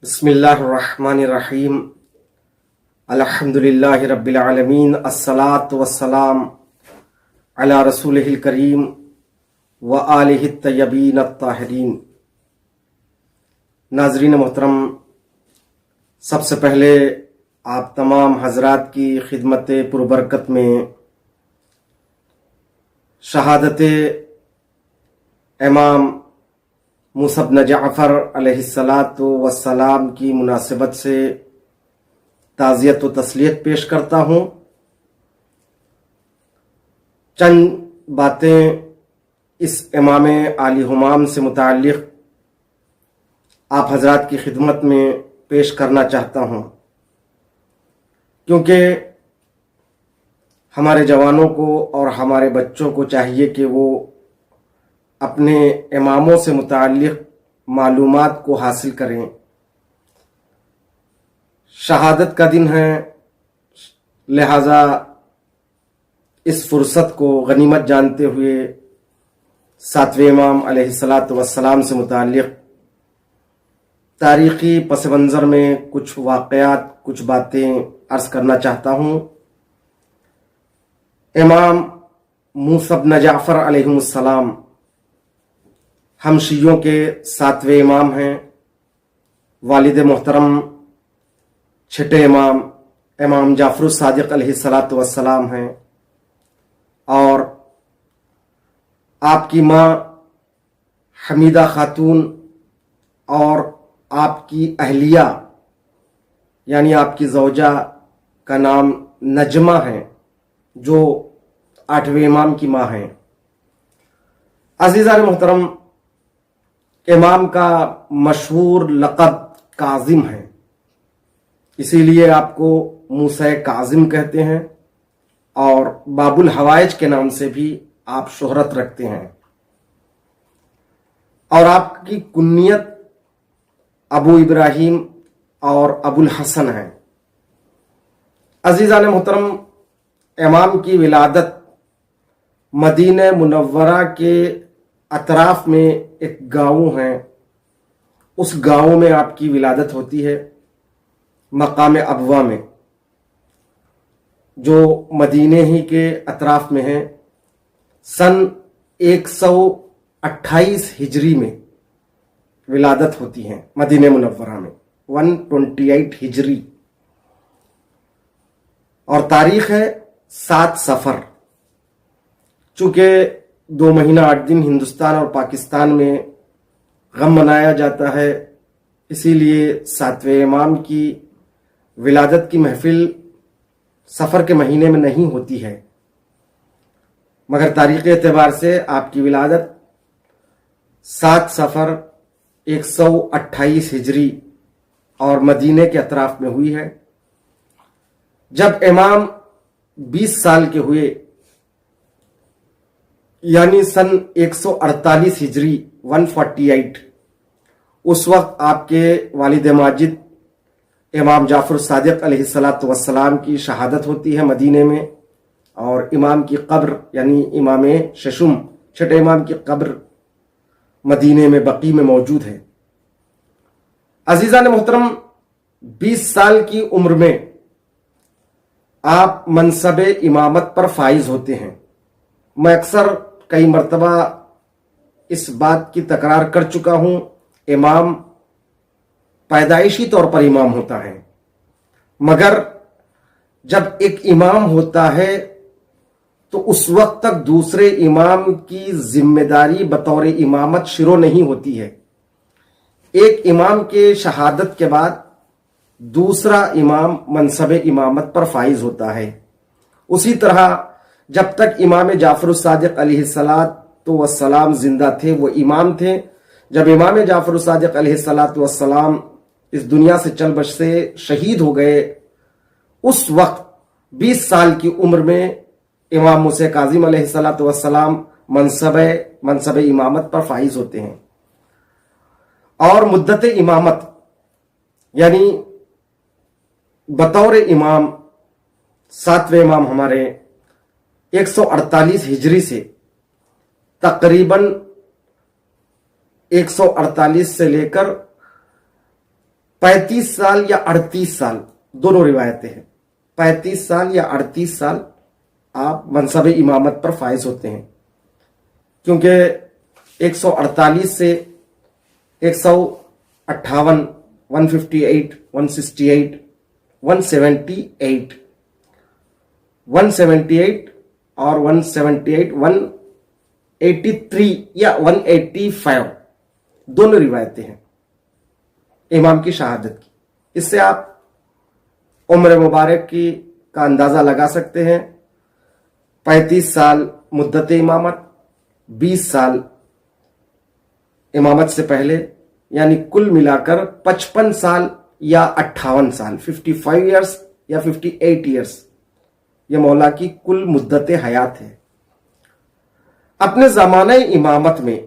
بسم اللہ الرحمن الرحیم الحمدللہ رب العالمین الصلاة والسلام علی رسولہ الکریم وآلہ الطیبین الطاہرین۔ ناظرین محترم، سب سے پہلے آپ تمام حضرات کی خدمت پربرکت میں شہادت امام موسیٰ بن جعفر علیہ السلام کی مناسبت سے تعزیت و تسلیت پیش کرتا ہوں۔ چند باتیں اس امام عالی ہمام سے متعلق آپ حضرات کی خدمت میں پیش کرنا چاہتا ہوں، کیونکہ ہمارے جوانوں کو اور ہمارے بچوں کو چاہیے کہ وہ اپنے اماموں سے متعلق معلومات کو حاصل کریں۔ شہادت کا دن ہے، لہذا اس فرصت کو غنیمت جانتے ہوئے ساتویں امام علیہ السلام سے متعلق تاریخی پس منظر میں کچھ واقعات، کچھ باتیں عرض کرنا چاہتا ہوں۔ امام موسیٰ بن جعفر علیہ السلام ہم شیعوں کے ساتویں امام ہیں۔ والد محترم چھٹے امام امام جعفر الصادق علیہ السلام ہیں، اور آپ کی ماں حمیدہ خاتون اور آپ کی اہلیہ یعنی آپ کی زوجہ کا نام نجمہ ہے، جو آٹھویں امام کی ماں ہیں۔ عزیزان محترم، امام کا مشہور لقب کاظم ہے، اسی لیے آپ کو موسیٰ کاظم کہتے ہیں، اور باب الحوائج کے نام سے بھی آپ شہرت رکھتے ہیں، اور آپ کی کنیت ابو ابراہیم اور ابو الحسن ہے۔ عزیزان محترم، امام کی ولادت مدینہ منورہ کے اطراف میں ایک گاؤں ہے، اس گاؤں میں آپ کی ولادت ہوتی ہے، مقام ابوا میں، جو مدینے ہی کے اطراف میں ہے۔ سن 128 ہجری میں ولادت ہوتی ہے مدینہ منورہ میں، 128 ہجری، اور تاریخ ہے 7 صفر۔ چونکہ 2 مہینہ 8 دن ہندوستان اور پاکستان میں غم منایا جاتا ہے، اسی لیے ساتویں امام کی ولادت کی محفل سفر کے مہینے میں نہیں ہوتی ہے، مگر تاریخی اعتبار سے آپ کی ولادت 7 صفر 128 ہجری اور مدینے کے اطراف میں ہوئی ہے۔ جب امام 20 سال کے ہوئے، یعنی سن 148 ہجری 148، اس وقت آپ کے والد ماجد امام جعفر الصادق علیہ السلام کی شہادت ہوتی ہے مدینے میں، اور امام کی قبر یعنی امام ششم چھٹے امام کی قبر مدینے میں بقیع میں موجود ہے۔ عزیزان محترم، 20 سال کی عمر میں آپ منصب امامت پر فائز ہوتے ہیں۔ میں اکثر کئی مرتبہ اس بات کی تکرار کر چکا ہوں، امام پیدائشی طور پر امام ہوتا ہے، مگر جب ایک امام ہوتا ہے تو اس وقت تک دوسرے امام کی ذمہ داری بطور امامت شروع نہیں ہوتی ہے۔ ایک امام کے شہادت کے بعد دوسرا امام منصب امامت پر فائز ہوتا ہے۔ اسی طرح جب تک امام جعفر الصادق علیہ السلام زندہ تھے وہ امام تھے، جب امام جعفر الصادق علیہ السلام اس دنیا سے چل بس سے شہید ہو گئے، اس وقت 20 سال کی عمر میں امام موسیٰ کاظم علیہ السلام منصب امامت پر فائز ہوتے ہیں، اور مدت امامت یعنی بطور امام ساتویں امام ہمارے 148 ہجری سے تقریباً 148 سے لے کر 35 سال یا 38 سال دونوں روایتیں ہیں، 35 سال یا 38 سال آپ منصب امامت پر فائز ہوتے ہیں، کیونکہ 148 سے 158 158 168 178 178 اور 178 183 یا 185 دونوں روایتیں ہیں امام کی شہادت کی۔ اس سے آپ عمر مبارک کا اندازہ لگا سکتے ہیں۔ 35 سال مدت امامت، 20 سال امامت سے پہلے، یعنی کل ملا کر 55 سال یا 58 سال، 55 ایئرس یا 58 ایئرس یہ مولا کی کل مدت حیات ہے۔ اپنے زمانہ امامت میں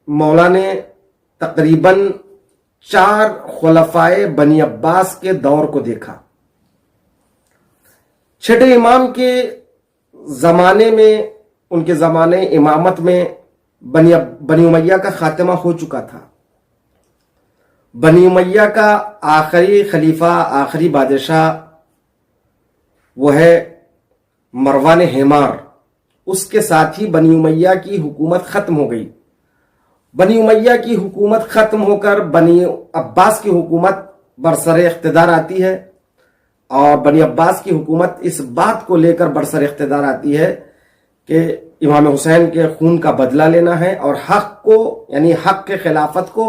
مولا نے تقریباً 4 خلفائے بنی عباس کے دور کو دیکھا۔ چھٹے امام کے زمانے میں، ان کے زمانے امامت میں بنی امیہ کا خاتمہ ہو چکا تھا۔ بنی امیہ کا آخری خلیفہ، آخری بادشاہ وہ ہے مروان حمار۔ اس کے ساتھ ہی بنی امیہ کی حکومت ختم ہو گئی۔ بنی امیہ کی حکومت ختم ہو کر بنی عباس کی حکومت برسر اقتدار آتی ہے، اور بنی عباس کی حکومت اس بات کو لے کر برسر اقتدار آتی ہے کہ امام حسین کے خون کا بدلہ لینا ہے اور حق کو، یعنی حق کے خلافت کو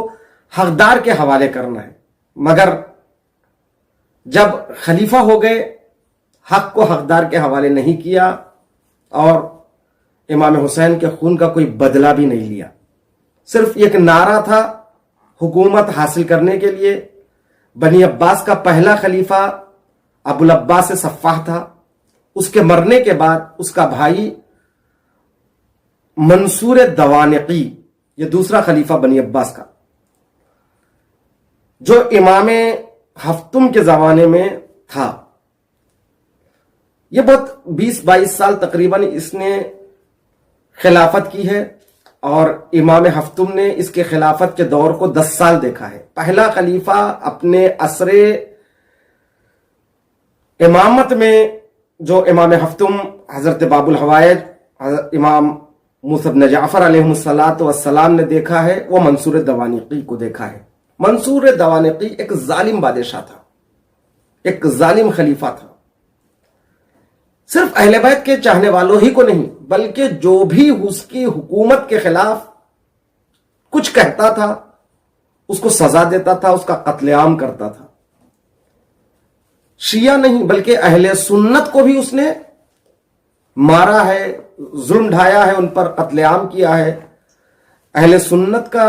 حقدار کے حوالے کرنا ہے۔ مگر جب خلیفہ ہو گئے، حق کو حقدار کے حوالے نہیں کیا اور امام حسین کے خون کا کوئی بدلہ بھی نہیں لیا۔ صرف ایک نعرہ تھا حکومت حاصل کرنے کے لیے۔ بنی عباس کا پہلا خلیفہ ابو العباس صفاح تھا۔ اس کے مرنے کے بعد اس کا بھائی منصور دوانقی، یہ دوسرا خلیفہ بنی عباس کا، جو امام ہفتم کے زمانے میں تھا، یہ بہت 20-22 سال تقریباً اس نے خلافت کی ہے، اور امام ہفتم نے اس کے خلافت کے دور کو 10 سال دیکھا ہے۔ پہلا خلیفہ اپنے عصر امامت میں جو امام ہفتم، حضرت باب الحوائج امام موسیٰ بن جعفر علیہ السلام نے دیکھا ہے، وہ منصور دوانقی کو دیکھا ہے۔ منصور دوانقی ایک ظالم بادشاہ تھا، ایک ظالم خلیفہ تھا۔ صرف اہل بیت کے چاہنے والوں ہی کو نہیں، بلکہ جو بھی اس کی حکومت کے خلاف کچھ کہتا تھا اس کو سزا دیتا تھا، اس کا قتل عام کرتا تھا۔ شیعہ نہیں بلکہ اہل سنت کو بھی اس نے مارا ہے، ظلم ڈھایا ہے، ان پر قتل عام کیا ہے۔ اہل سنت کا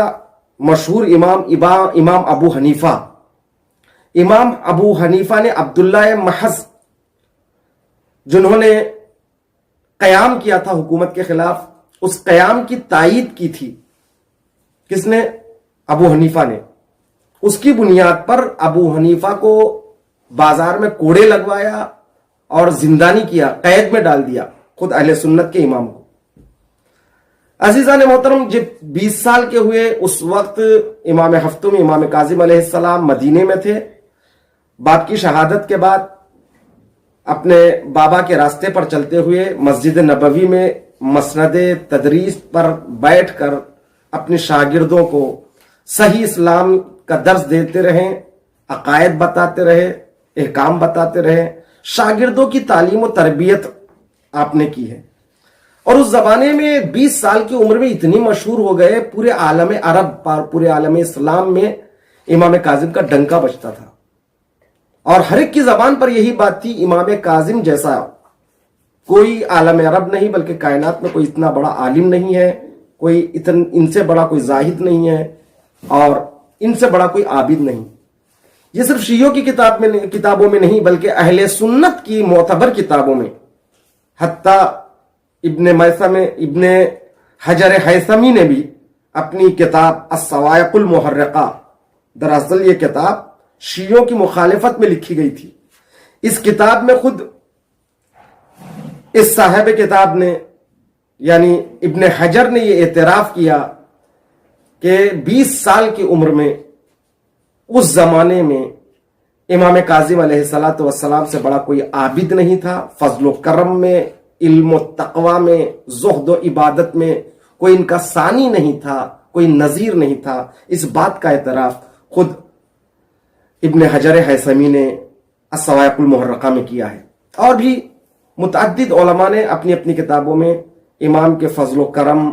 مشہور امام ابو حنیفہ، امام ابو حنیفہ نے عبداللہ محض، جنہوں نے قیام کیا تھا حکومت کے خلاف، اس قیام کی تائید کی تھی کس نے؟ ابو حنیفہ نے۔ اس کی بنیاد پر ابو حنیفہ کو بازار میں کوڑے لگوایا اور زندانی کیا، قید میں ڈال دیا، خود اہل سنت کے امام کو۔ عزیزان محترم، جب 20 سال کے ہوئے اس وقت امام ہفتم، امام کاظم علیہ السلام مدینے میں تھے۔ باپ کی شہادت کے بعد اپنے بابا کے راستے پر چلتے ہوئے مسجد نبوی میں مسند تدریس پر بیٹھ کر اپنے شاگردوں کو صحیح اسلام کا درس دیتے رہے، عقائد بتاتے رہے، احکام بتاتے رہے۔ شاگردوں کی تعلیم و تربیت آپ نے کی ہے، اور اس زمانے میں 20 سال کی عمر میں اتنی مشہور ہو گئے، پورے عالم عرب پر، پورے عالم اسلام میں امام کاظم کا ڈنکا بجتا تھا، اور ہر ایک کی زبان پر یہی بات تھی، امام کاظم جیسا کوئی عالم عرب نہیں، بلکہ کائنات میں کوئی اتنا بڑا عالم نہیں ہے، کوئی ان سے بڑا کوئی زاہد نہیں ہے، اور ان سے بڑا کوئی عابد نہیں۔ یہ صرف شیعوں کی کتابوں میں نہیں بلکہ اہل سنت کی معتبر کتابوں میں، حتیٰ ابن حجر حیثمی نے بھی اپنی کتاب الصواعق المحرقہ، دراصل یہ کتاب شیعوں کی مخالفت میں لکھی گئی تھی۔ اس کتاب میں خود اس صاحب کتاب نے، یعنی ابن حجر نے، یہ اعتراف کیا کہ 20 سال کی عمر میں اس زمانے میں امام کاظم علیہ الصلوۃ والسلام سے بڑا کوئی عابد نہیں تھا. فضل و کرم میں، علم و تقوی میں، زہد و عبادت میں کوئی ان کا ثانی نہیں تھا، کوئی نظیر نہیں تھا. اس بات کا اعتراف خود ابن حجر ہیثمی نے الصواعق المحرقہ میں کیا ہے. اور بھی متعدد علماء نے اپنی اپنی کتابوں میں امام کے فضل و کرم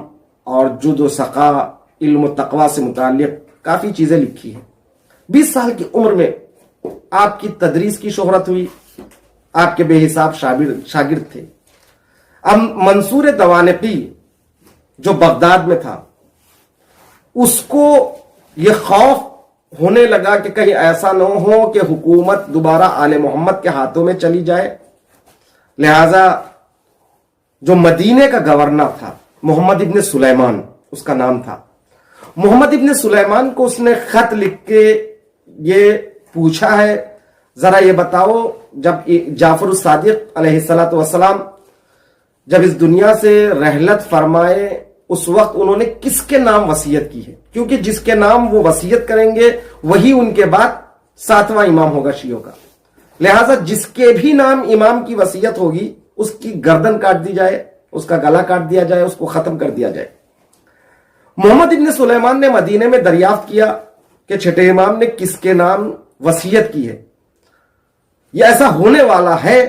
اور جود و سخا، علم و تقوی سے متعلق کافی چیزیں لکھی ہیں. 20 سال کی عمر میں آپ کی تدریس کی شہرت ہوئی، آپ کے بے حساب شاگرد تھے. اب منصور دوانقی جو بغداد میں تھا، اس کو یہ خوف ہونے لگا کہ کہیں ایسا نہ ہو کہ حکومت دوبارہ آل محمد کے ہاتھوں میں چلی جائے. لہذا جو مدینے کا گورنر تھا، محمد ابن سلیمان اس کا نام تھا، محمد ابن سلیمان کو اس نے خط لکھ کے یہ پوچھا ہے، ذرا یہ بتاؤ جب جعفر الصادق علیہ الصلوۃ والسلام جب اس دنیا سے رحلت فرمائے، اس وقت انہوں نے کس کے نام وصیت کی ہے؟ کیونکہ جس کے نام وہ وصیت کریں گے وہی ان کے بعد 7واں امام ہوگا شیعوں کا. لہذا جس کے بھی نام امام کی وصیت ہوگی اس کی گردن کاٹ دی جائے، اس کا گلا کاٹ دیا جائے، اس کو ختم کر دیا جائے. محمد ابن سلیمان نے مدینے میں دریافت کیا کہ چھٹے امام نے کس کے نام وصیت کی ہے. یہ ایسا ہونے والا ہے.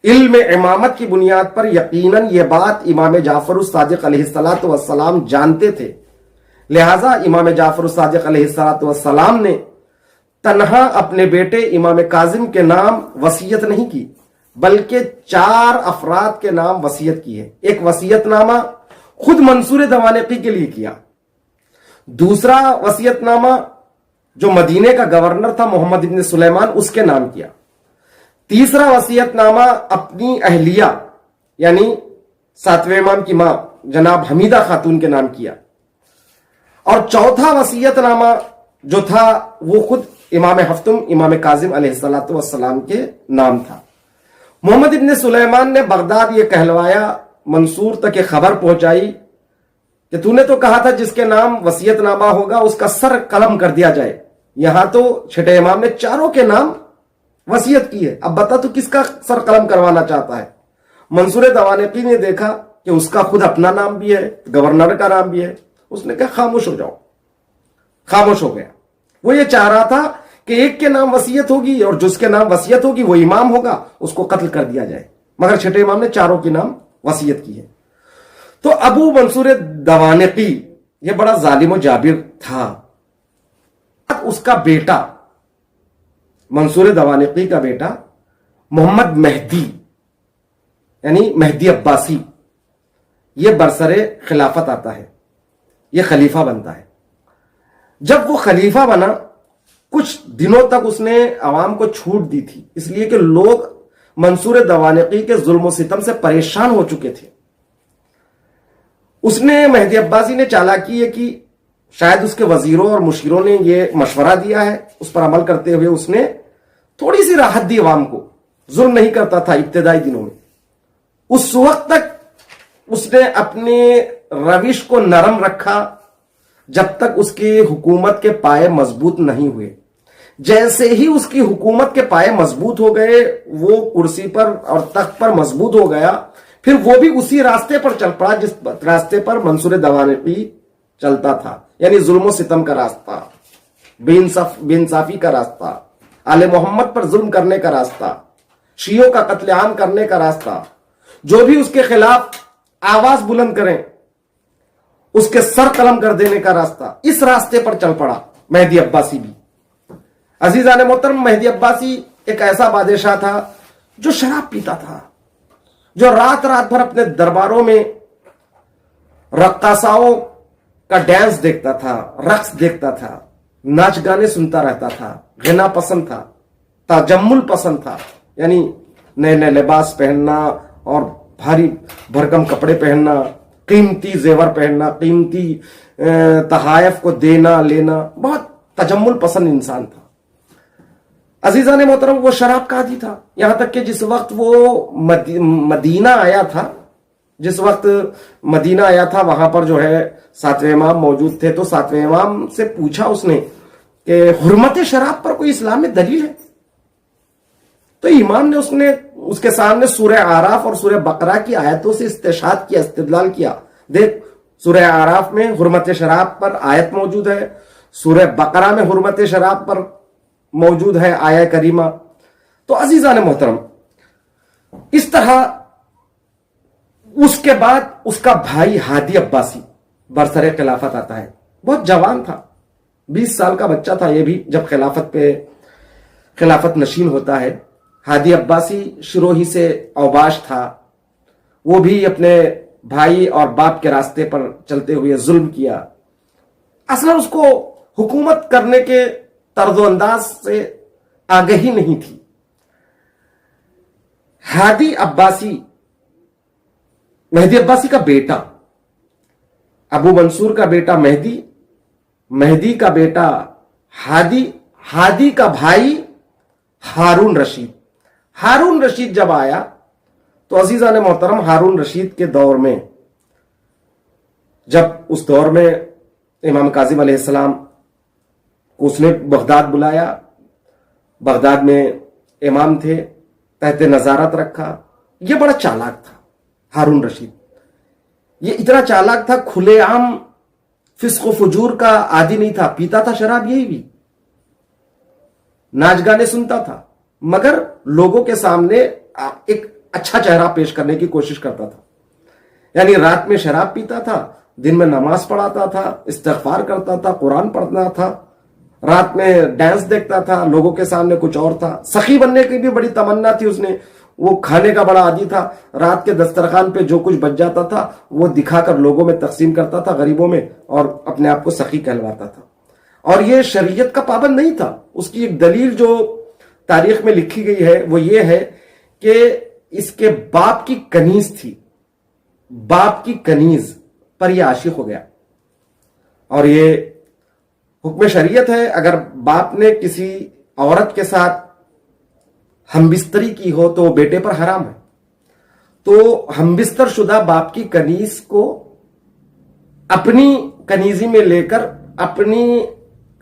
علم امامت کی بنیاد پر یقیناً یہ بات امام جعفر الصادق علیہ الصلوۃ والسلام جانتے تھے. لہذا امام جعفر الصادق علیہ الصلوۃ والسلام نے تنہا اپنے بیٹے امام کاظم کے نام وصیت نہیں کی، بلکہ 4 افراد کے نام وصیت کی ہے. ایک وصیت نامہ خود منصور دوانقی کے لیے کیا، دوسرا وصیت نامہ جو مدینے کا گورنر تھا محمد ابن سلیمان اس کے نام کیا، تیسرا وصیت نامہ اپنی اہلیہ یعنی 7ویں امام کی ماں جناب حمیدہ خاتون کے نام کیا، اور چوتھا وصیت نامہ جو تھا وہ خود امام ہفتم امام کاظم علیہ الصلوۃ والسلام کے نام تھا. محمد ابن سلیمان نے بغداد یہ کہلوایا، منصور تک یہ خبر پہنچائی کہ تو نے تو کہا تھا جس کے نام وصیت نامہ ہوگا اس کا سر قلم کر دیا جائے. یہاں تو چھٹے امام نے 4 کے نام وصیت کی ہے، اب بتا تو کس کا سر قلم کروانا چاہتا ہے. منصور دوانقی نے دیکھا کہ اس کا خود اپنا نام بھی ہے، گورنر کا نام بھی ہے. اس نے کہا خاموش ہو جاؤ. خاموش ہو گیا. وہ یہ چاہ رہا تھا کہ ایک کے نام وصیت ہوگی اور جس کے نام وصیت ہوگی وہ امام ہوگا، اس کو قتل کر دیا جائے. مگر چھٹے امام نے 4 کے نام وصیت کی ہے. تو ابو منصور دوانقی یہ بڑا ظالم و جابر تھا. اس کا بیٹا منصور دوانقی کا بیٹا محمد مہدی یعنی مہدی عباسی یہ برسر خلافت آتا ہے، یہ خلیفہ بنتا ہے. جب وہ خلیفہ بنا کچھ دنوں تک اس نے عوام کو چھوٹ دی تھی، اس لیے کہ لوگ منصور دوانقی کے ظلم و ستم سے پریشان ہو چکے تھے. اس نے مہدی عباسی نے چالاکی یہ کی، شاید اس کے وزیروں اور مشیروں نے یہ مشورہ دیا ہے، اس پر عمل کرتے ہوئے اس نے تھوڑی سی راحت دی عوام کو. ظلم نہیں کرتا تھا ابتدائی دنوں میں. اس وقت تک اس نے اپنے روش کو نرم رکھا جب تک اس کی حکومت کے پائے مضبوط نہیں ہوئے. جیسے ہی اس کی حکومت کے پائے مضبوط ہو گئے، وہ کرسی پر اور تخت پر مضبوط ہو گیا، پھر وہ بھی اسی راستے پر چل پڑا جس راستے پر منصور دوانقی چلتا تھا، یعنی ظلم و ستم کا راستہ، بے انصافی کا راستہ، آل محمد پر ظلم کرنے کا راستہ، شیعوں کا قتل عام کرنے کا راستہ. جو بھی اس کے خلاف آواز بلند کریں اس کے سر قلم کر دینے کا راستہ، اس راستے پر چل پڑا مہدی عباسی بھی. عزیزان محترم، مہدی عباسی ایک ایسا بادشاہ تھا جو شراب پیتا تھا، جو رات رات بھر اپنے درباروں میں رقاصاؤں کا ڈانس دیکھتا تھا، رقص دیکھتا تھا، ناچ گانے سنتا رہتا تھا، غنا پسند تھا، تجمل پسند تھا، یعنی نئے نئے لباس پہننا اور بھاری بھرکم کپڑے پہننا، قیمتی زیور پہننا، قیمتی تحائف کو دینا لینا، بہت تجمل پسند انسان تھا. عزیزان محترم، وہ شراب کا عادی تھا. یہاں تک کہ جس وقت وہ مدینہ آیا تھا وہاں پر جو ہے 7ویں امام موجود تھے. تو 7ویں امام سے پوچھا اس نے کہ حرمت شراب پر کوئی اسلام میں دلیل ہے؟ تو امام نے اس کے سامنے سورہ اعراف اور سورہ بقرہ کی آیتوں سے استشہاد کیا، استدلال کیا. دیکھ، سورہ اعراف میں حرمت شراب پر آیت موجود ہے، سورہ بقرہ میں حرمت شراب پر موجود ہے آیہ کریمہ. تو عزیزان محترم، اس طرح اس کے بعد اس کا بھائی ہادی عباسی برسر خلافت آتا ہے. بہت جوان تھا، 20 سال کا بچہ تھا یہ بھی جب خلافت نشین ہوتا ہے. ہادی عباسی شروع ہی سے اوباش تھا، وہ بھی اپنے بھائی اور باپ کے راستے پر چلتے ہوئے ظلم کیا. اصلا اس کو حکومت کرنے کے طرز و انداز سے آگہی نہیں تھی. ہادی عباسی مہدی عباسی کا بیٹا، ابو منصور کا بیٹا مہدی، مہدی کا بیٹا ہادی، ہادی کا بھائی ہارون رشید. ہارون رشید جب آیا تو عزیزان محترم، ہارون رشید کے دور میں، جب اس دور میں امام کاظم علیہ السلام کو اس نے بغداد بلایا، بغداد میں امام تھے، تحت نظارت رکھا. یہ بڑا چالاک تھا ہارون رشید، یہ اتنا چالاک تھا، کھلے عام فسق و فجور کا عادی نہیں تھا، پیتا تھا شراب یہی بھی، ناچ گانے سنتا تھا، مگر لوگوں کے سامنے ایک اچھا چہرہ پیش کرنے کی کوشش کرتا تھا. یعنی رات میں شراب پیتا تھا، دن میں نماز پڑھاتا تھا، استغفار کرتا تھا، قرآن پڑھتا تھا، رات میں ڈانس دیکھتا تھا، لوگوں کے سامنے کچھ اور تھا. سخی بننے کی بھی بڑی تمنا تھی اس نے، وہ کھانے کا بڑا عادی تھا، رات کے دسترخوان پہ جو کچھ بچ جاتا تھا وہ دکھا کر لوگوں میں تقسیم کرتا تھا، غریبوں میں، اور اپنے آپ کو سخی کہلواتا تھا. اور یہ شریعت کا پابند نہیں تھا. اس کی ایک دلیل جو تاریخ میں لکھی گئی ہے وہ یہ ہے کہ اس کے باپ کی کنیز تھی، باپ کی کنیز پر یہ عاشق ہو گیا. اور یہ حکم شریعت ہے، اگر باپ نے کسی عورت کے ساتھ ہم بستری کی ہو تو بیٹے پر حرام ہے. تو ہم بستر شدہ باپ کی کنیز کو اپنی کنیزی میں لے کر اپنی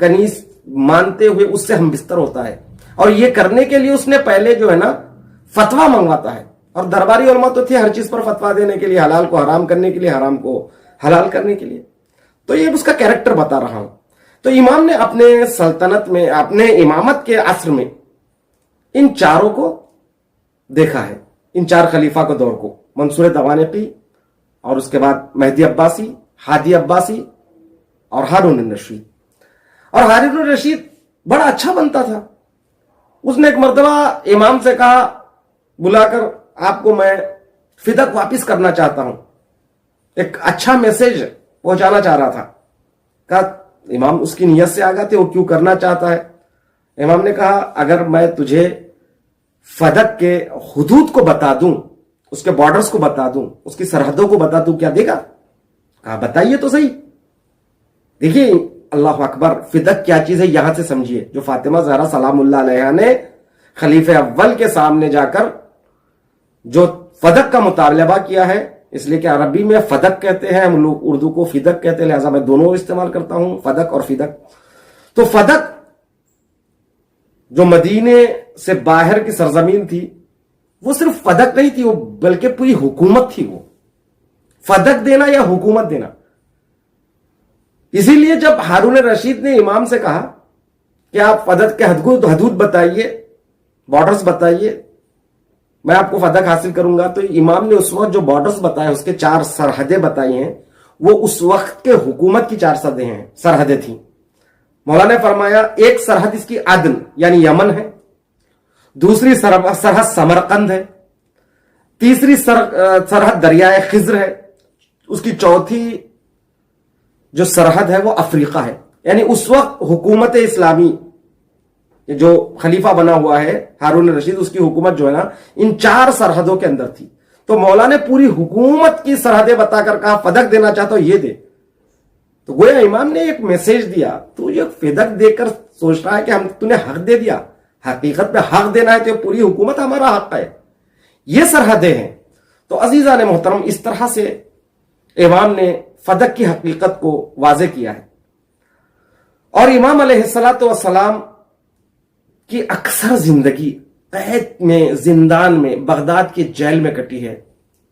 کنیز مانتے ہوئے اس سے ہم بستر ہوتا ہے. اور یہ کرنے کے لیے اس نے پہلے جو ہے نا فتویٰ منگواتا ہے. اور درباری علماء تو تھے ہر چیز پر فتویٰ دینے کے لیے، حلال کو حرام کرنے کے لیے، حرام کو حلال کرنے کے لیے. تو یہ اس کا کیریکٹر بتا رہا ہوں. تو امام نے اپنے سلطنت میں، اپنے امامت کے عصر میں ان چاروں کو دیکھا ہے، ان چار خلیفہ کو دور کو، منصور دوانقی، اور اس کے بعد مہدی عباسی، ہادی عباسی اور ہارون الرشید. اور ہارون الرشید بڑا اچھا بنتا تھا. اس نے ایک مرتبہ امام سے کہا بلا کر، آپ کو میں فدق واپس کرنا چاہتا ہوں، ایک اچھا میسج پہنچانا چاہ رہا تھا. کہا امام اس کی نیت سے آگاہ تھے، وہ کیوں کرنا چاہتا ہے. امام نے کہا اگر میں تجھے فدق کے حدود کو بتا دوں، اس کے بارڈرز کو بتا دوں، اس کی سرحدوں کو بتا دوں، کیا دے گا؟ کہا بتائیے تو صحیح. دیکھیے اللہ اکبر، فدق کیا چیز ہے یہاں سے سمجھیے. جو فاطمہ زہرا سلام اللہ علیہا نے خلیفہ اول کے سامنے جا کر جو فدق کا مطالبہ کیا ہے، اس لیے کہ عربی میں فدق کہتے ہیں، ہم لوگ اردو کو فدق کہتے ہیں، لہذا میں دونوں استعمال کرتا ہوں، فدق اور فدق. تو فدق جو مدینے سے باہر کی سرزمین تھی، وہ صرف فدق نہیں تھی، وہ بلکہ پوری حکومت تھی. وہ فدق دینا یا حکومت دینا. اسی لیے جب ہارون رشید نے امام سے کہا کہ آپ فدق کے حدود بتائیے، بارڈرز بتائیے، میں آپ کو فدق حاصل کروں گا، تو امام نے اس وقت جو بارڈرز بتائے، اس کے 4 سرحدیں بتائی ہیں، وہ اس وقت کے حکومت کی 4 سرحدیں تھیں. مولانا نے فرمایا ایک سرحد اس کی عدن یعنی یمن ہے، دوسری سرحد سمرقند ہے، تیسری سرحد دریائے خضر ہے، اس کی چوتھی جو سرحد ہے وہ افریقہ ہے. یعنی اس وقت حکومت اسلامی جو خلیفہ بنا ہوا ہے ہارون رشید، اس کی حکومت جو ہے نا ان 4 سرحدوں کے اندر تھی. تو مولا نے پوری حکومت کی سرحدیں بتا کر کہا فدق دینا چاہتا ہوں یہ دے. تو گویا امام نے ایک میسج دیا، تو یہ فدق دے کر سوچ رہا ہے کہ تو نے حق دے دیا، حقیقت میں حق دینا ہے تو پوری حکومت ہمارا حق ہے، یہ سرحدیں ہیں. تو عزیزان محترم، اس طرح سے امام نے فدق کی حقیقت کو واضح کیا ہے. اور امام علیہ الصلوۃ والسلام کی اکثر زندگی قید میں، زندان میں، بغداد کے جیل میں کٹی ہے.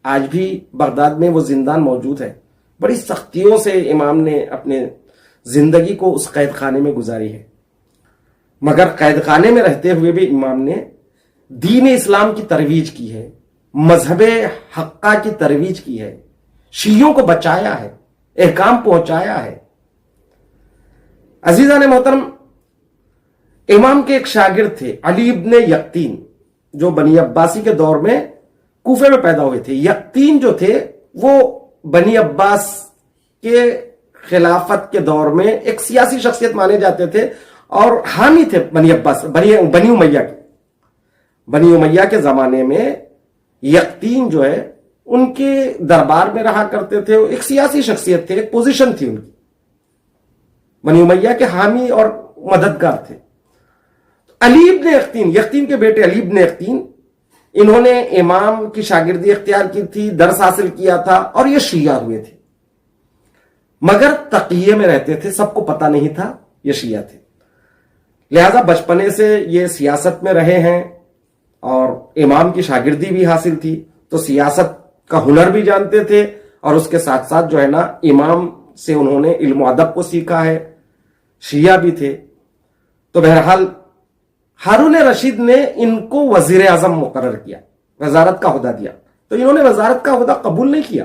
آج بھی بغداد میں وہ زندان موجود ہے. بڑی سختیوں سے امام نے اپنے زندگی کو اس قید خانے میں گزاری ہے. مگر قید خانے میں رہتے ہوئے بھی امام نے دین اسلام کی ترویج کی ہے، مذہب حقہ کی ترویج کی ہے، شیعوں کو بچایا ہے، احکام پہنچایا ہے. عزیزان محترم، امام کے ایک شاگرد تھے علی ابن یقطین، جو بنی عباسی کے دور میں کوفے میں پیدا ہوئے تھے. یقطین جو تھے وہ بنی عباس کے خلافت کے دور میں ایک سیاسی شخصیت مانے جاتے تھے اور حامی تھے بنی عباس، بنی امیہ کے. بنی امیہ کے زمانے میں یقطین جو ہے ان کے دربار میں رہا کرتے تھے. ایک سیاسی شخصیت تھے، ایک پوزیشن تھی ان کی. بنی امیہ کے حامی اور مددگار تھے. علی ابن یقطین، یقطین کے بیٹے علی ابن یقطین، انہوں نے امام کی شاگردی اختیار کی تھی، درس حاصل کیا تھا اور یہ شیعہ ہوئے تھے. مگر تقیے میں رہتے تھے، سب کو پتا نہیں تھا یہ شیعہ تھے. لہذا بچپنے سے یہ سیاست میں رہے ہیں اور امام کی شاگردی بھی حاصل تھی، تو سیاست کا ہنر بھی جانتے تھے اور اس کے ساتھ ساتھ جو ہے نا امام سے انہوں نے علم و ادب کو سیکھا ہے. شیعہ بھی تھے. تو بہرحال ہارون رشید نے ان کو وزیر اعظم مقرر کیا، وزارت کا عہدہ دیا. تو انہوں نے وزارت کا عہدہ قبول نہیں کیا.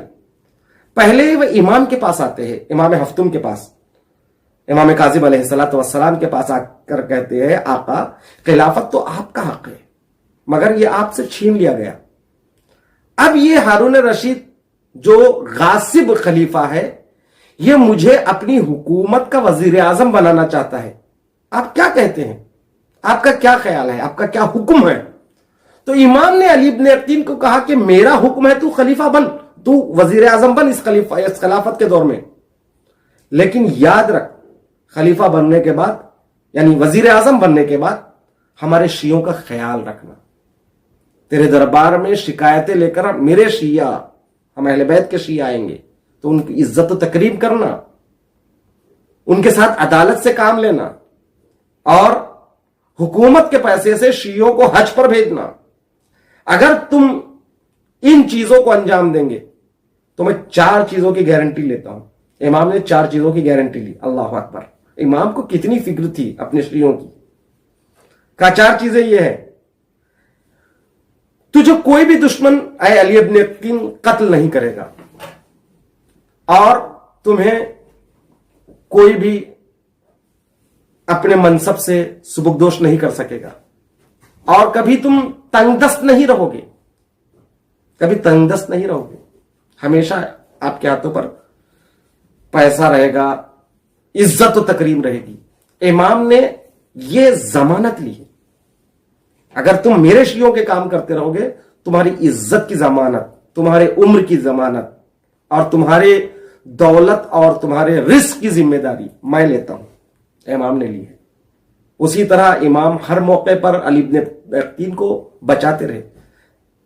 پہلے وہ امام کے پاس آتے ہیں، امام ہفتم کے پاس، امام کاظم علیہ الصلوۃ والسلام کے پاس آ کر کہتے ہیں آقا خلافت تو آپ کا حق ہے مگر یہ آپ سے چھین لیا گیا. اب یہ ہارون رشید جو غاصب خلیفہ ہے یہ مجھے اپنی حکومت کا وزیر اعظم بنانا چاہتا ہے. آپ کیا کہتے ہیں؟ آپ کا کیا خیال ہے؟ آپ کا کیا حکم ہے؟ تو امام نے علی ابن یقطین کو کہا کہ میرا حکم ہے تو خلیفہ بن، تو وزیر اعظم بن اس خلافت کے دور میں. لیکن یاد رکھ، خلیفہ بننے کے بعد یعنی وزیر اعظم بننے کے بعد ہمارے شیعوں کا خیال رکھنا. تیرے دربار میں شکایتیں لے کر میرے شیعہ، ہم اہل بیت کے شیعہ آئیں گے تو ان کی عزت و تکریم کرنا، ان کے ساتھ عدالت سے کام لینا اور حکومت کے پیسے سے شیعوں کو حج پر بھیجنا. اگر تم ان چیزوں کو انجام دیں گے تو میں 4 چیزوں کی گارنٹی لیتا ہوں. امام نے 4 چیزوں کی گارنٹی لی. اللہ اکبر! امام کو کتنی فکر تھی اپنے شیعوں کی. کہا 4 چیزیں یہ ہے، تجھے کوئی بھی دشمن اے علی ابن یقطین قتل نہیں کرے گا اور تمہیں کوئی بھی اپنے منصب سے سبکدوش نہیں کر سکے گا اور کبھی تم تنگ دست نہیں رہو گے، کبھی تنگ دست نہیں رہو گے. ہمیشہ آپ کے ہاتھوں پر پیسہ رہے گا، عزت و تکریم رہے گی. امام نے یہ ضمانت لی ہے، اگر تم میرے شیعوں کے کام کرتے رہو گے تمہاری عزت کی ضمانت، تمہارے عمر کی ضمانت اور تمہارے دولت اور تمہارے رزق کی ذمہ داری میں لیتا ہوں. امام نے لی ہے. اسی طرح امام ہر موقع پر علی ابن یقطین کو بچاتے رہے.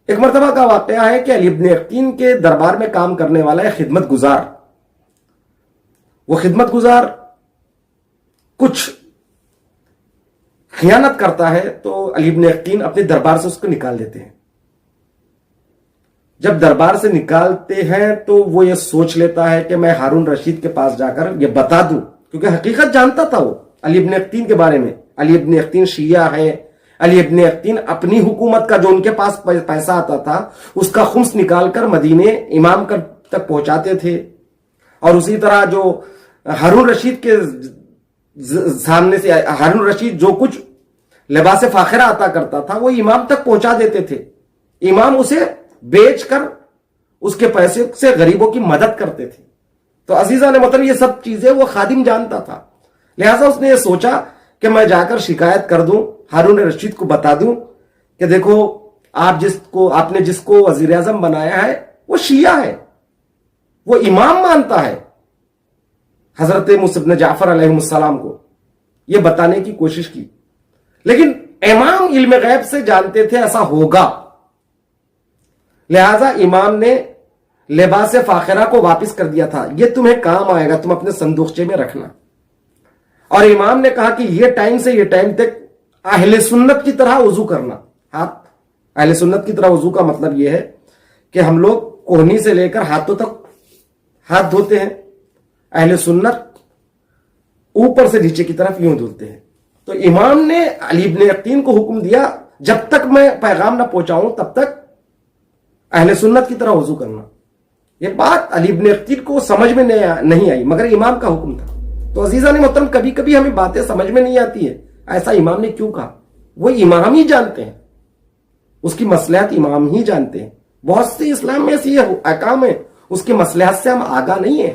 ایک مرتبہ کا واقعہ ہے کہ علی ابن یقطین کے دربار میں کام کرنے والا ہے خدمت گزار. وہ خدمت گزار کچھ خیانت کرتا ہے تو علی ابن یقطین اپنے دربار سے اس کو نکال دیتے ہیں. جب دربار سے نکالتے ہیں تو وہ یہ سوچ لیتا ہے کہ میں ہارون رشید کے پاس جا کر یہ بتا دوں، کیونکہ حقیقت جانتا تھا وہ علی ابن یقطین کے بارے میں. علی ابن یقطین شیعہ ہے. علی ابن یقطین اپنی حکومت کا جو ان کے پاس پیسہ آتا تھا اس کا خمس نکال کر مدینے امام تک پہنچاتے تھے. اور اسی طرح جو ہارون رشید کے سامنے سے ہارون رشید جو کچھ لباس فاخرہ عطا کرتا تھا وہ امام تک پہنچا دیتے تھے. امام اسے بیچ کر اس کے پیسے سے غریبوں کی مدد کرتے تھے. تو عزیزان محترم یہ سب چیزیں وہ خادم جانتا تھا. لہٰذا اس نے یہ سوچا کہ میں جا کر شکایت کر دوں، ہارون رشید کو بتا دوں کہ دیکھو آپ نے جس کو وزیر اعظم بنایا ہے وہ شیعہ ہے، وہ امام مانتا ہے. حضرت موسی بن جعفر علیہ السلام کو یہ بتانے کی کوشش کی، لیکن امام علم غیب سے جانتے تھے ایسا ہوگا. لہذا امام نے لباس فاخرہ کو واپس کر دیا تھا. یہ تمہیں کام آئے گا، تم اپنے صندوقچے میں رکھنا. اور امام نے کہا کہ یہ ٹائم سے یہ ٹائم تک اہل سنت کی طرح وضو کرنا. اہل سنت کی طرح وضو کا مطلب یہ ہے کہ ہم لوگ کوہنی سے لے کر ہاتھوں تک ہاتھ دھوتے ہیں. اہل سنت اوپر سے نیچے کی طرف یوں دھوتے ہیں. تو امام نے علی ابن یقین کو حکم دیا جب تک میں پیغام نہ پہنچاؤں تب تک اہل سنت کی طرح وضو کرنا. یہ بات علی ابن یقین کو سمجھ میں نہیں آئی مگر امام کا حکم تھا. تو عزیزان محترم کبھی کبھی ہمیں باتیں سمجھ میں نہیں آتی ہے ایسا امام نے کیوں کہا. وہ امام ہی جانتے ہیں, اس کی مصلحت امام ہی جانتے ہیں. بہت سی اسلام میں ایسی احکام ہیں اس کی مصلحت سے ہم آگاہ نہیں ہیں.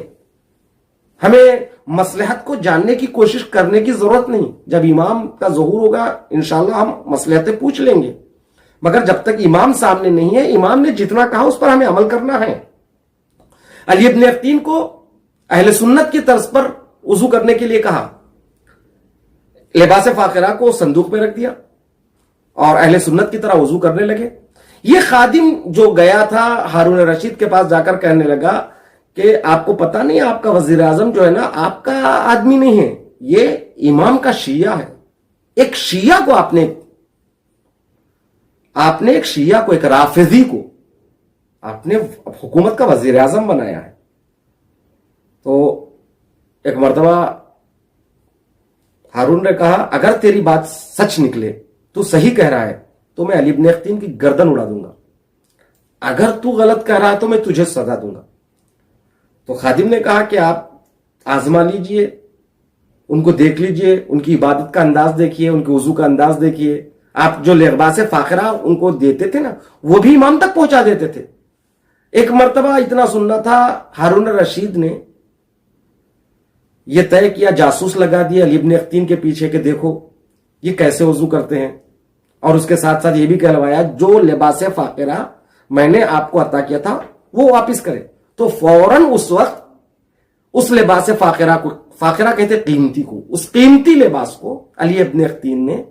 ہمیں مصلحت کو جاننے کی کوشش کرنے کی ضرورت نہیں. جب امام کا ظہور ہوگا انشاءاللہ ہم مصلحتیں پوچھ لیں گے, مگر جب تک امام سامنے نہیں ہے امام نے جتنا کہا اس پر ہمیں عمل کرنا ہے. علی ابن یقین کو اہل سنت کی طرز پر وضو کرنے کے لیے کہا. لباس فاقرہ کو صندوق میں رکھ دیا اور اہل سنت کی طرح وضو کرنے لگے. یہ خادم جو گیا تھا ہارون رشید کے پاس جا کر کہنے لگا کہ آپ کو پتا نہیں آپ کا وزیر اعظم جو ہے نا آپ کا آدمی نہیں ہے, یہ امام کا شیعہ ہے. ایک شیعہ کو آپ نے ایک شیعہ کو, ایک رافضی کو آپ نے حکومت کا وزیر اعظم بنایا ہے. تو ایک مرتبہ ہارون نے کہا اگر تیری بات سچ نکلے تو صحیح کہہ رہا ہے تو میں علی ابن یقین کی گردن اڑا دوں گا, اگر تو غلط کہہ رہا ہے تو میں تجھے سزا دوں گا. تو خادم نے کہا کہ آپ آزما لیجئے, ان کو دیکھ لیجئے, ان کی عبادت کا انداز دیکھیے, ان کے وضو کا انداز دیکھیے. آپ جو لباس فاقرہ ان کو دیتے تھے نا وہ بھی امام تک پہنچا دیتے تھے. ایک مرتبہ اتنا سننا تھا ہارون رشید نے یہ طے کیا, جاسوس لگا دیا علی ابن یقین کے پیچھے کہ دیکھو یہ کیسے وضو کرتے ہیں, اور اس کے ساتھ ساتھ یہ بھی کہلوایا جو لباس فاقرہ میں نے آپ کو عطا کیا تھا وہ واپس کرے. تو فوراً اس وقت اس لباس فاقرہ کو, فاقرہ کہتے قیمتی کو, اس قیمتی لباس کو علی ابن یقین نے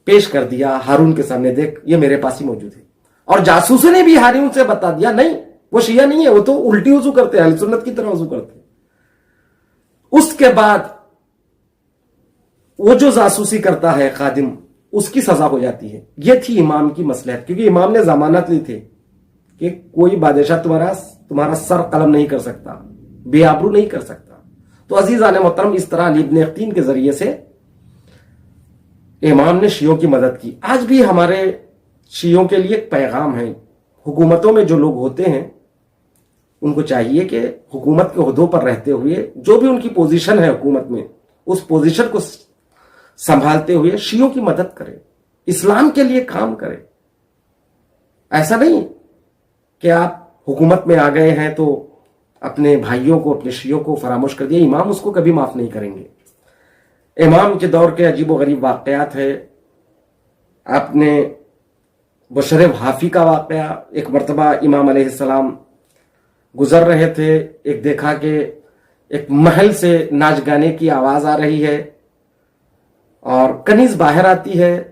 پیش کر دیا ہارون کے سامنے, دیکھ یہ میرے پاس ہی موجود ہے. اور جاسوس نے بھی ہارون سے بتا دیا نہیں وہ شیعہ نہیں ہے, وہ تو الٹی وضو کرتے ہیں, اہل سنت کی طرح وضو کرتے ہیں. اس کے بعد وہ جو جاسوسی کرتا ہے خادم اس کی سزا ہو جاتی ہے. یہ تھی امام کی مصلحت, کیونکہ امام نے ضمانت لی تھی کہ کوئی بادشاہ تمہارا سر قلم نہیں کر سکتا, بے آبرو نہیں کر سکتا. تو عزیزان محترم اس طرح علی ابن یقین کے ذریعے سے امام نے شیعوں کی مدد کی. آج بھی ہمارے شیعوں کے لیے ایک پیغام ہے, حکومتوں میں جو لوگ ہوتے ہیں ان کو چاہیے کہ حکومت کے عہدوں پر رہتے ہوئے جو بھی ان کی پوزیشن ہے حکومت میں اس پوزیشن کو سنبھالتے ہوئے شیعوں کی مدد کرے, اسلام کے لیے کام کرے. ایسا نہیں کہ آپ حکومت میں آ گئے ہیں تو اپنے بھائیوں کو, اپنے شیعوں کو فراموش کر دیا. امام اس کو کبھی معاف نہیں کریں گے. امام کے دور کے عجیب و غریب واقعات ہے. آپ نے بشر حافی کا واقعہ, ایک مرتبہ امام علیہ السلام گزر رہے تھے, ایک دیکھا کہ ایک محل سے ناچ گانے کی آواز آ رہی ہے اور کنیز باہر آتی ہے.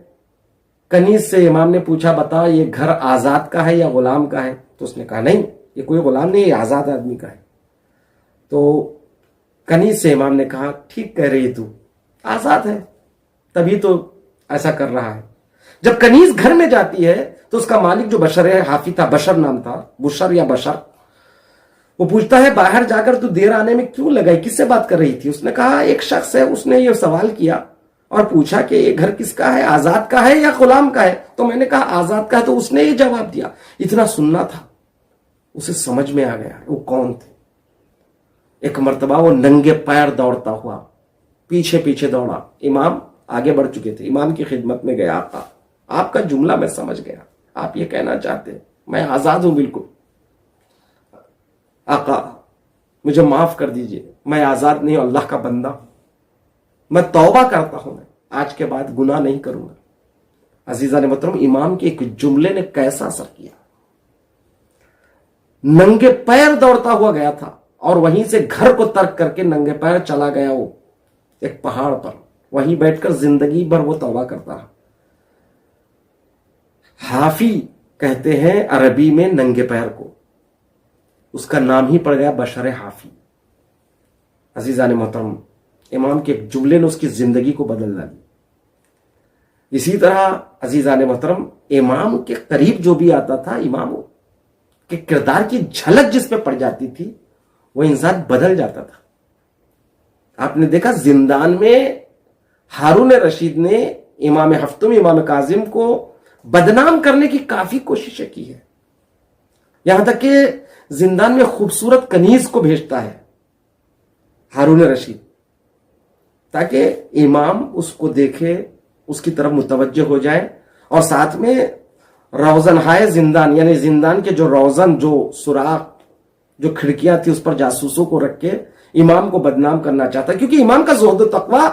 کنیز سے امام نے پوچھا بتا یہ گھر آزاد کا ہے یا غلام کا ہے؟ تو اس نے کہا نہیں یہ کوئی غلام نہیں, یہ آزاد آدمی کا ہے. تو کنیز سے امام نے کہا ٹھیک کہہ رہی تو, آزاد ہے تبھی تو ایسا کر رہا ہے. جب کنیز گھر میں جاتی ہے تو اس کا مالک جو بشر حافی تھا, بشر نام تھا, بشر یا بشر, وہ پوچھتا ہے باہر جا کر تو دیر آنے میں کیوں لگائی, کس سے بات کر رہی تھی؟ اس نے کہا ایک شخص ہے اس نے یہ سوال کیا اور پوچھا کہ یہ گھر کس کا ہے, آزاد کا ہے یا غلام کا ہے؟ تو میں نے کہا آزاد کا ہے. تو اس نے یہ جواب دیا. اتنا سننا تھا اسے سمجھ میں آ گیا وہ کون تھے. ایک مرتبہ وہ ننگے پیر دوڑتا ہوا پیچھے پیچھے دوڑا, امام آگے بڑھ چکے تھے, امام کی خدمت میں گیا. آقا آپ کا جملہ میں سمجھ گیا, آپ یہ کہنا چاہتے ہیں میں آزاد ہوں بالکل. آقا مجھے معاف کر دیجئے, میں آزاد نہیں ہوں, اللہ کا بندہ, میں توبہ کرتا ہوں, میں آج کے بعد گناہ نہیں کروں گا. عزیزان محترم امام کے ایک جملے نے کیسا اثر کیا. ننگے پیر دوڑتا ہوا گیا تھا اور وہیں سے گھر کو ترک کر کے ننگے پیر چلا گیا وہ ایک پہاڑ پر, وہیں بیٹھ کر زندگی بھر وہ توبہ کرتا رہا. حافی کہتے ہیں عربی میں ننگے پیر کو, اس کا نام ہی پڑ گیا بشر حافی. عزیزان محترم امام کے ایک جملے نے اس کی زندگی کو بدل ڈالی. اسی طرح عزیزان محترم امام کے قریب جو بھی آتا تھا امام کے کردار کی جھلک جس پہ پڑ جاتی تھی وہ انسان بدل جاتا تھا. آپ نے دیکھا زندان میں ہارون رشید نے امام ہفتم امام کاظم کو بدنام کرنے کی کافی کوششیں کی ہے. یہاں تک کہ زندان میں خوبصورت کنیز کو بھیجتا ہے ہارون رشید تاکہ امام اس کو دیکھے, اس کی طرف متوجہ ہو جائے, اور ساتھ میں روزنہائے زندان یعنی زندان کے جو روزن, جو سوراخ, جو کھڑکیاں تھی اس پر جاسوسوں کو رکھ کے امام کو بدنام کرنا چاہتا, کیونکہ امام کا زہد و تقوی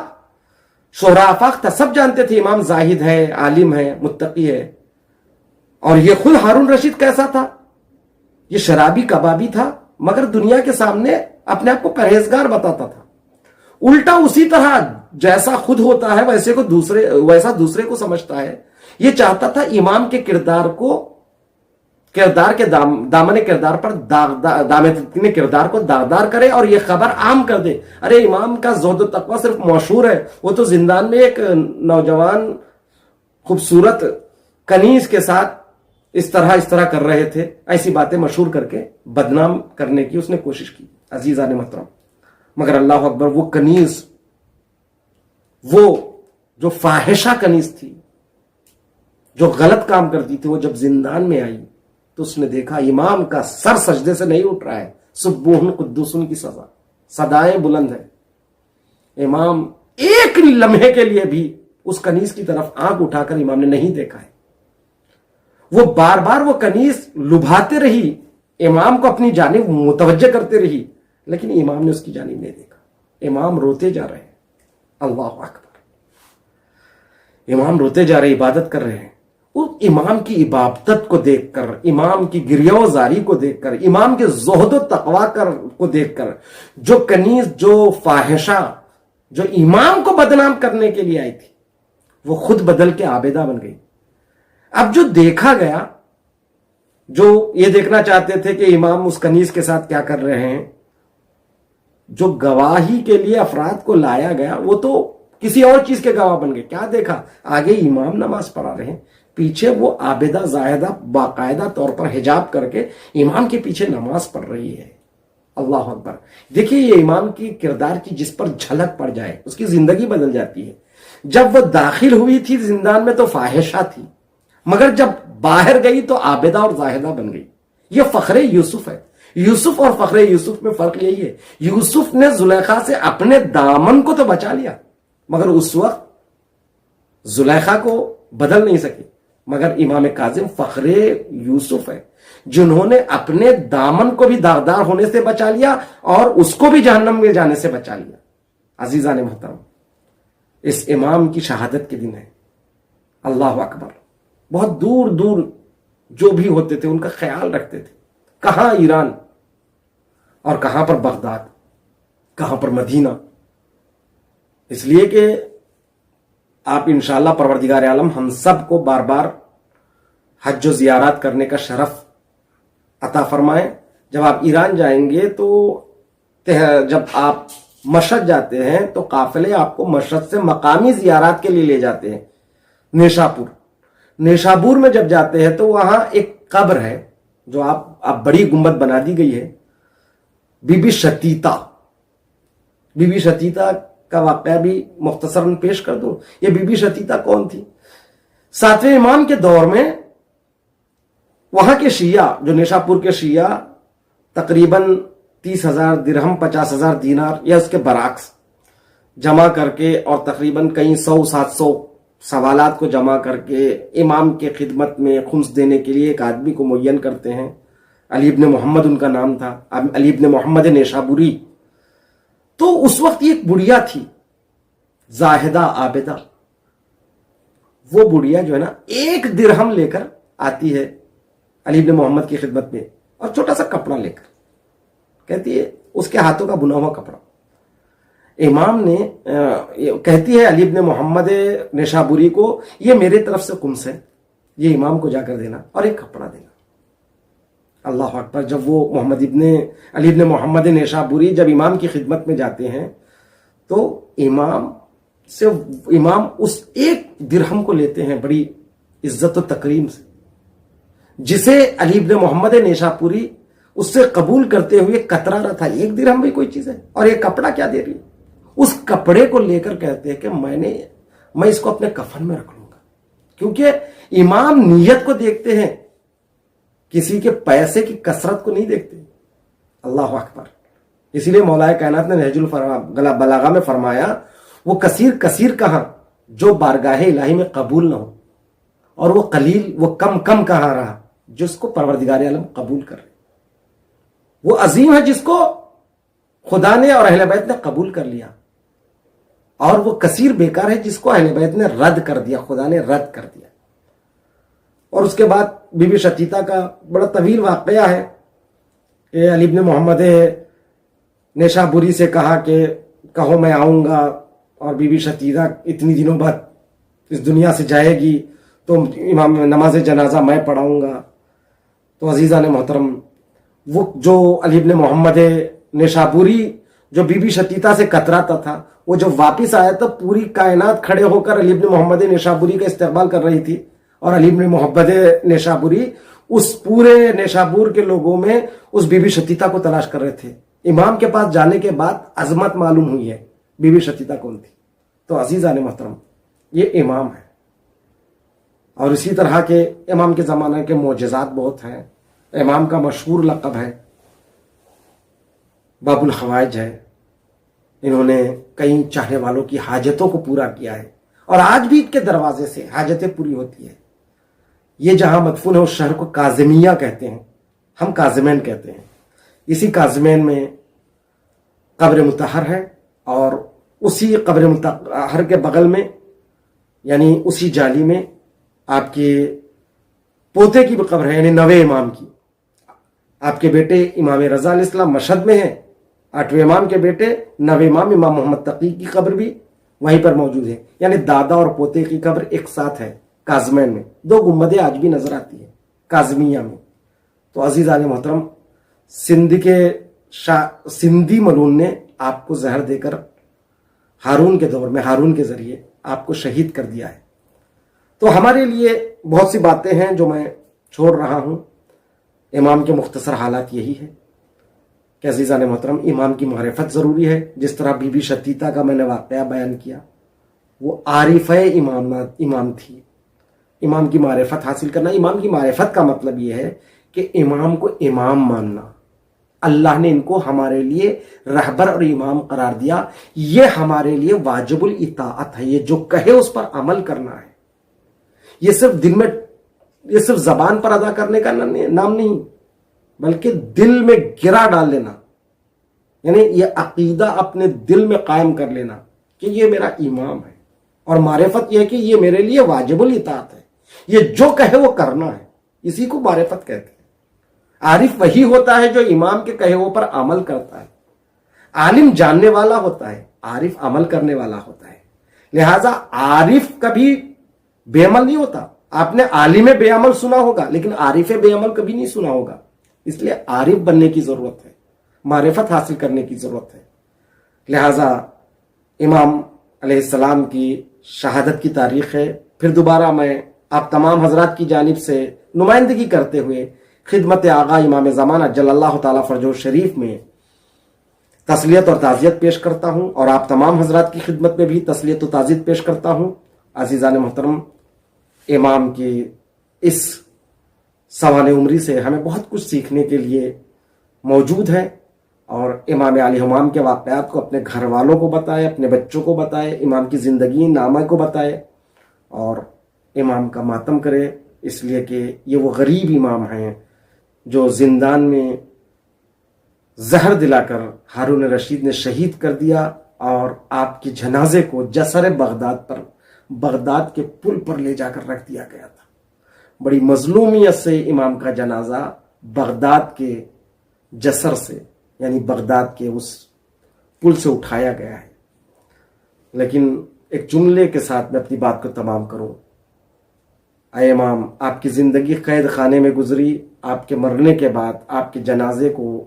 شہرا آفاق تھا, سب جانتے تھے امام زاہد ہے, عالم ہے, متقی ہے. اور یہ خود ہارون رشید کیسا تھا؟ یہ شرابی کبابی تھا, مگر دنیا کے سامنے اپنے آپ کو پرہیزگار بتاتا تھا. الٹا اسی طرح جیسا خود ہوتا ہے ویسا دوسرے کو سمجھتا ہے. یہ چاہتا تھا امام کے کردار کے دامن کردار پر دامن کردار کو داغدار کرے اور یہ خبر عام کر دے. ارے امام کا زہد و تقوی صرف مشہور ہے, وہ تو زندان میں ایک نوجوان خوبصورت کنیز کے ساتھ اس طرح کر رہے تھے. ایسی باتیں مشہور کر کے بدنام کرنے کی اس نے کوشش کی عزیزان محترم. مگر اللہ اکبر, وہ کنیز, وہ جو فاحشہ کنیز تھی, جو غلط کام کرتی تھی, وہ جب زندان میں آئی تو اس نے دیکھا امام کا سر سجدے سے نہیں اٹھ رہا ہے. سبوحن قدوسن کی صدائیں بلند ہے. امام ایک لمحے کے لیے بھی اس کنیز کی طرف آنکھ اٹھا کر امام نے نہیں دیکھا ہے. وہ بار بار وہ کنیز لبھاتے رہی, امام کو اپنی جانب متوجہ کرتے رہی, لیکن امام نے اس کی جانب نہیں دیکھا. امام روتے جا رہے ہیں. اللہ اکبر, امام روتے جا رہے, عبادت کر رہے ہیں. اس امام کی عبادت کو دیکھ کر, امام کی گریہ زاری کو دیکھ کر, امام کے زہد و تقوی کو دیکھ کر, جو کنیز, جو فاحشہ, جو امام کو بدنام کرنے کے لیے آئی تھی, وہ خود بدل کے عابدہ بن گئی. اب جو دیکھا گیا, جو یہ دیکھنا چاہتے تھے کہ امام اس کنیز کے ساتھ کیا کر رہے ہیں, جو گواہی کے لیے افراد کو لایا گیا وہ تو کسی اور چیز کے گواہ بن گئے. کیا دیکھا؟ آگے امام نماز پڑھا رہے ہیں, پیچھے وہ عابدہ زاہدہ باقاعدہ طور پر حجاب کر کے امام کے پیچھے نماز پڑھ رہی ہے. اللہ اکبر. دیکھیے یہ امام کی کردار کی جس پر جھلک پڑ جائے اس کی زندگی بدل جاتی ہے. جب وہ داخل ہوئی تھی زندان میں تو فاحشہ تھی, مگر جب باہر گئی تو عابدہ اور زاہدہ بن گئی. یہ فخر یوسف ہے. یوسف اور فخر یوسف میں فرق یہی ہے, یوسف نے زلیخا سے اپنے دامن کو تو بچا لیا, مگر اس وقت زلیخا کو بدل نہیں سکی. مگر امام کاظم فخر یوسف ہے جنہوں نے اپنے دامن کو بھی داغدار ہونے سے بچا لیا اور اس کو بھی جہنم میں جانے سے بچا لیا. عزیزان محترم, اس امام کی شہادت کے دن ہے. اللہ اکبر. بہت دور دور جو بھی ہوتے تھے ان کا خیال رکھتے تھے, کہاں ایران اور کہاں پر بغداد, کہاں پر مدینہ. اس لیے کہ آپ انشاءاللہ پروردگار عالم ہم سب کو بار بار حج و زیارات کرنے کا شرف عطا فرمائیں. جب آپ ایران جائیں گے تو جب آپ مشہد جاتے ہیں تو قافلے آپ کو مشہد سے مقامی زیارات کے لیے لے جاتے ہیں. نیشابور میں جب جاتے ہیں تو وہاں ایک قبر ہے جو آپ بڑی گنبد بنا دی گئی ہے, بی بی شتیتا. بی بی شتیتا کا واقعہ بھی مختصراً پیش کر دوں. یہ بی بی شتیتا کون تھی؟ 7ویں امام کے دور میں وہاں کے شیعہ, جو نیشاپور کے شیعہ تقریباً 30,000 درہم 50,000 دینار یا اس کے برعکس جمع کر کے اور تقریباً کئی 100-700 سوالات کو جمع کر کے امام کے خدمت میں خمس دینے کے لیے ایک آدمی کو معین کرتے ہیں. علی ابن محمد ان کا نام تھا, علی ابن محمد نیشابوری. تو اس وقت یہ ایک بڑھیا تھی زاہدہ عابدہ. وہ بڑھیا جو ہے نا 1 درہم لے کر آتی ہے علی ابن محمد کی خدمت میں اور چھوٹا سا کپڑا لے کر, کہتی ہے اس کے ہاتھوں کا بنا ہوا کپڑا. امام نے کہتی ہے علی ابن محمد نیشابوری کو, یہ میرے طرف سے خمس ہے, یہ امام کو جا کر دینا اور ایک کپڑا دینا. اللہ اکبر. جب وہ علی ابن محمد نیشابوری جب امام کی خدمت میں جاتے ہیں تو امام اس ایک درہم کو لیتے ہیں بڑی عزت و تکریم سے، جسے علی ابن محمد نیشاپوری اس سے قبول کرتے ہوئے کترا رہا تھا، ایک درہم بھی کوئی چیز ہے، اور ایک کپڑا کیا دے رہی ہے؟ اس کپڑے کو لے کر کہتے ہیں کہ میں اس کو اپنے کفن میں رکھ لوں گا، کیونکہ امام نیت کو دیکھتے ہیں، کسی کے پیسے کی کثرت کو نہیں دیکھتے۔ اللہ اکبر۔ اسی لیے مولا کائنات نے نہج البلاغہ میں فرمایا، وہ کثیر کہاں جو بارگاہ الہی میں قبول نہ ہو، اور وہ قلیل، وہ کم کہاں رہا جس کو پروردگار عالم قبول کر رہے۔ وہ عظیم ہے جس کو خدا نے اور اہل بیت نے قبول کر لیا، اور وہ کثیر بیکار ہے جس کو اہل بیت نے رد کر دیا، خدا نے رد کر دیا۔ اور اس کے بعد بی بی شتیتا کا بڑا طویل واقعہ ہے کہ علی ابن محمد نیشابوری سے کہا کہ کہو میں آؤں گا، اور بی بی شتیتا اتنی دنوں بعد اس دنیا سے جائے گی تو امام نماز جنازہ میں پڑھاؤں گا۔ تو عزیزان محترم، وہ جو علی ابن محمد نیشابوری جو بی بی شتیتا سے کتراتا تھا، وہ جب واپس آیا تو پوری کائنات کھڑے ہو کر علی ابن محمد نیشابوری کا استقبال کر رہی تھی، اور علی ابن محمد نیشابوری اس پورے نیشابور کے لوگوں میں اس بی بی شتیتا کو تلاش کر رہے تھے۔ امام کے پاس جانے کے بعد عظمت معلوم ہوئی ہے بی بی شتیتا کون تھی۔ تو عزیزان محترم، یہ امام ہے، اور اسی طرح کے امام کے زمانے کے معجزات بہت ہیں۔ امام کا مشہور لقب ہے باب الحوائج ہے، انہوں نے کئی چاہنے والوں کی حاجتوں کو پورا کیا ہے، اور آج بھی ان کے دروازے سے حاجتیں پوری ہوتی ہیں۔ یہ جہاں مدفون ہے اس شہر کو کاظمیہ کہتے ہیں، ہم کاظمین کہتے ہیں۔ اسی کاظمین میں قبر مطہر ہے، اور اسی قبر مطہر کے بغل میں، یعنی اسی جالی میں، آپ کے پوتے کی بھی قبر ہے، یعنی نوے امام کی۔ آپ کے بیٹے امام رضا علیہ السلام مشہد میں ہیں، 8ویں امام کے بیٹے نوے امام محمد تقی کی قبر بھی وہیں پر موجود ہے، یعنی دادا اور پوتے کی قبر ایک ساتھ ہے کاظمین میں۔ 2 گنبدیں آج بھی نظر آتی ہیں کاظمیہ میں۔ تو عزیزان محترم، سندھی ملون نے آپ کو زہر دے کر ہارون کے دور میں، ہارون کے ذریعے آپ کو شہید کر دیا ہے۔ تو ہمارے لیے بہت سی باتیں ہیں جو میں چھوڑ رہا ہوں۔ امام کے مختصر حالات یہی ہے کہ عزیزان محترم، امام کی معرفت ضروری ہے۔ جس طرح بی بی شتیتا کا میں نے واقعہ بیان کیا، وہ عارفہ امام تھی۔ امام کی معرفت حاصل کرنا، امام کی معرفت کا مطلب یہ ہے کہ امام کو امام ماننا۔ اللہ نے ان کو ہمارے لیے رہبر اور امام قرار دیا، یہ ہمارے لیے واجب الاطاعت ہے، یہ جو کہے اس پر عمل کرنا ہے۔ یہ صرف دل میں، یہ صرف زبان پر ادا کرنے کا نام نہیں، بلکہ دل میں گرا ڈال لینا، یعنی یہ عقیدہ اپنے دل میں قائم کر لینا کہ یہ میرا امام ہے، اور معرفت یہ ہے کہ یہ میرے لیے واجب الاطاعت ہے، یہ جو کہے وہ کرنا ہے، اسی کو معرفت کہتے ہیں۔ عارف وہی ہوتا ہے جو امام کے کہے وہ پر عمل کرتا ہے۔ عالم جاننے والا ہوتا ہے، عارف عمل کرنے والا ہوتا ہے۔ لہذا عارف کبھی بے عمل نہیں ہوتا۔ آپ نے عالم بے عمل سنا ہوگا، لیکن عارف بے عمل کبھی نہیں سنا ہوگا۔ اس لیے عارف بننے کی ضرورت ہے، معرفت حاصل کرنے کی ضرورت ہے۔ لہذا امام علیہ السلام کی شہادت کی تاریخ ہے۔ پھر دوبارہ میں آپ تمام حضرات کی جانب سے نمائندگی کرتے ہوئے خدمت آغا امام زمانہ جل اللہ تعالیٰ فرجہ شریف میں تسلیت اور تعزیت پیش کرتا ہوں، اور آپ تمام حضرات کی خدمت میں بھی تسلیت و تعزیت پیش کرتا ہوں۔ عزیزان محترم، امام کی اس سوانح عمری سے ہمیں بہت کچھ سیکھنے کے لیے موجود ہے، اور امام علیہ السلام کے واقعات کو اپنے گھر والوں کو بتائے، اپنے بچوں کو بتائے، امام کی زندگی نامہ کو بتائے، اور امام کا ماتم کرے، اس لیے کہ یہ وہ غریب امام ہیں جو زندان میں زہر دلا کر ہارون رشید نے شہید کر دیا، اور آپ کے جنازے کو جسر بغداد کے پل پر لے جا کر رکھ دیا گیا تھا۔ بڑی مظلومیت سے امام کا جنازہ بغداد کے جسر سے، یعنی بغداد کے اس پل سے اٹھایا گیا ہے۔ لیکن ایک جملے کے ساتھ میں اپنی بات کو تمام کروں۔ اے امام، آپ کی زندگی قید خانے میں گزری، آپ کے مرنے کے بعد آپ کے جنازے کو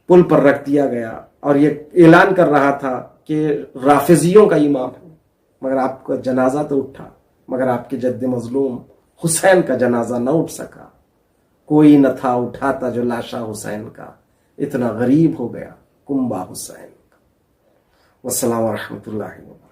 پل پر رکھ دیا گیا، اور یہ اعلان کر رہا تھا کہ رافضیوں کا امام ہے، مگر آپ کا جنازہ تو اٹھا، مگر آپ کے جد مظلوم حسین کا جنازہ نہ اٹھ سکا۔ کوئی نہ تھا اٹھاتا جو لاشا حسین کا، اتنا غریب ہو گیا کنبہ حسین کا۔ والسلام ورحمۃ اللہ وبرکاتہ۔